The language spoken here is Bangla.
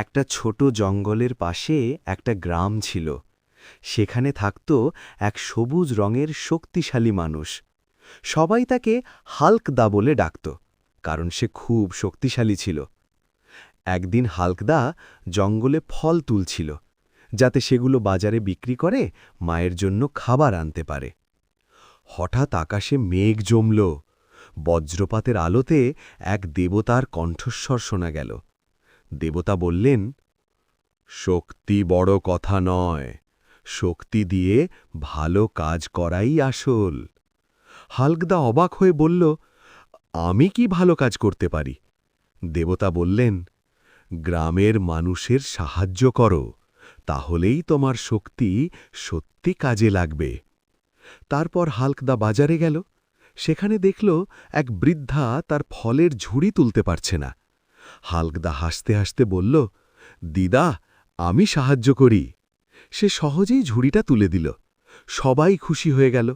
একটা ছোট জঙ্গলের পাশে একটা গ্রাম ছিল। সেখানে থাকত এক সবুজ রঙের শক্তিশালী মানুষ। সবাই তাকে হাল্কদা বলে ডাকত, কারণ সে খুব শক্তিশালী ছিল। একদিন হাল্কদা জঙ্গলে ফল তুলছিল, যাতে সেগুলো বাজারে বিক্রি করে মায়ের জন্য খাবার আনতে পারে। হঠাৎ আকাশে মেঘ জমল। বজ্রপাতের আলোতে এক দেবতার কণ্ঠস্বর শোনা গেল। দেবতা বললেন, শক্তি বড় কথা নয়, শক্তি দিয়ে ভালো কাজ করাই আসল। হাল্কদা অবাক হয়ে বলল, আমি কি ভালো কাজ করতে পারি? দেবতা বললেন, গ্রামের মানুষের সাহায্য করো, তাহলেই তোমার শক্তি সত্যি কাজে লাগবে। তারপর হাল্কদা বাজারে গেল। সেখানে দেখল এক বৃদ্ধা তার ফলের ঝুড়ি তুলতে পারছে না। হাল্কদা হাসতে হাসতে বলল, দিদা, আমি সাহায্য করি। সে সহজেই ঝুড়িটা তুলে দিল। সবাই খুশি হয়ে গেল।